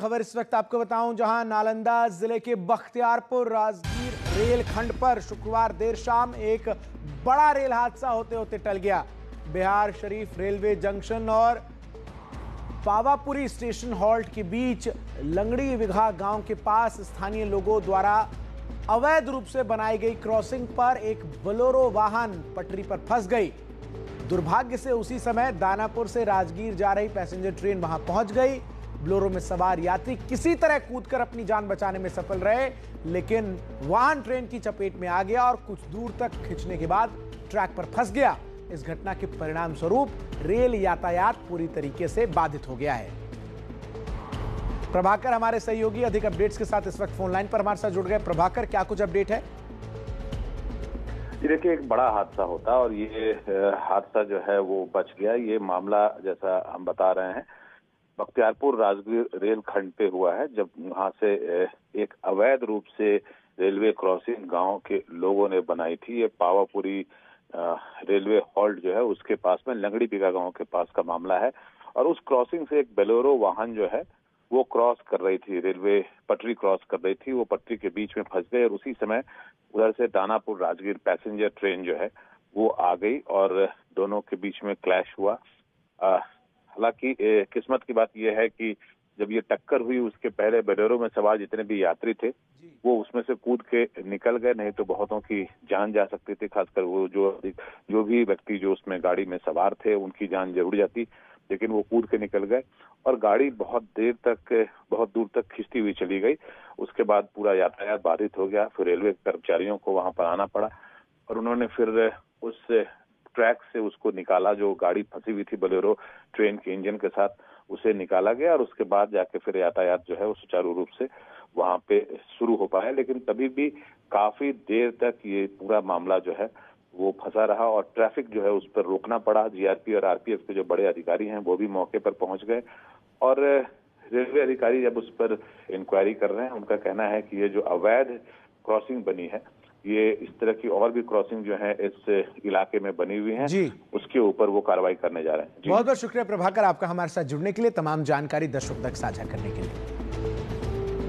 खबर इस वक्त आपको बताऊं, जहां नालंदा जिले के बख्तियारपुर राजगीर रेल खंड पर शुक्रवार देर शाम एक बड़ा रेल हादसा होते होते टल गया। बिहार शरीफ रेलवे जंक्शन और पावापुरी स्टेशन हॉल्ट के बीच लंगड़ी विघा गांव के पास स्थानीय लोगों द्वारा अवैध रूप से बनाई गई क्रॉसिंग पर एक बोलेरो वाहन पटरी पर फंस गई। दुर्भाग्य से उसी समय दानापुर से राजगीर जा रही पैसेंजर ट्रेन वहां पहुंच गई। बोलेरो में सवार यात्री किसी तरह कूदकर अपनी जान बचाने में सफल रहे, लेकिन वाहन ट्रेन की चपेट में आ गया और कुछ दूर तक खींचने के बाद ट्रैक पर फंस गया। इस घटना के परिणाम स्वरूप रेल यातायात पूरी तरीके से बाधित हो गया है। प्रभाकर हमारे सहयोगी अधिक अपडेट्स के साथ इस वक्त फोन लाइन पर हमारे साथ जुड़ गए। प्रभाकर, क्या कुछ अपडेट है? देखिए, एक बड़ा हादसा होता और ये हादसा जो है वो बच गया। ये मामला जैसा हम बता रहे हैं बख्तियारपुर राजगीर रेल खंड पे हुआ है, जब वहां से एक अवैध रूप से रेलवे क्रॉसिंग गांव के लोगों ने बनाई थी। ये पावापुरी रेलवे हॉल्ट जो है उसके पास में लंगड़ी बिगा गांव के पास का मामला है। और उस क्रॉसिंग से एक बोलेरो वाहन जो है वो क्रॉस कर रही थी, रेलवे पटरी क्रॉस कर रही थी। वो पटरी के बीच में फंस गई और उसी समय उधर से दानापुर राजगीर पैसेंजर ट्रेन जो है वो आ गई और दोनों के बीच में क्लैश हुआ। हालांकि किस्मत की बात यह है कि जब ये टक्कर हुई उसके पहले बोलेरो में सवार जितने भी यात्री थे वो उसमें से कूद के निकल गए, नहीं तो बहुतों की जान जा सकती थी। खासकर वो जो भी व्यक्ति जो उसमें गाड़ी में सवार थे उनकी जान जरूर जाती, लेकिन वो कूद के निकल गए और गाड़ी बहुत दूर तक खिंचती हुई चली गई। उसके बाद पूरा यातायात बाधित हो गया। फिर रेलवे कर्मचारियों को वहां पर आना पड़ा और उन्होंने फिर उस ट्रैक से उसको निकाला, जो गाड़ी फंसी हुई थी बोलेरो ट्रेन के इंजन के साथ, उसे निकाला गया और उसके बाद जाके फिर यातायात जो है वो सुचारू रूप से वहां पे शुरू हो पाया। लेकिन तभी भी काफी देर तक ये पूरा मामला जो है वो फंसा रहा और ट्रैफिक जो है उस पर रोकना पड़ा। जीआरपी और आरपीएफ के जो बड़े अधिकारी हैं वो भी मौके पर पहुंच गए और रेलवे अधिकारी जब उस पर इंक्वायरी कर रहे हैं, उनका कहना है कि ये जो अवैध क्रॉसिंग बनी है, ये इस तरह की और भी क्रॉसिंग जो है इस इलाके में बनी हुई है, उसके ऊपर वो कार्रवाई करने जा रहे हैं। बहुत बहुत शुक्रिया प्रभाकर आपका हमारे साथ जुड़ने के लिए, तमाम जानकारी दर्शकों तक साझा करने के लिए।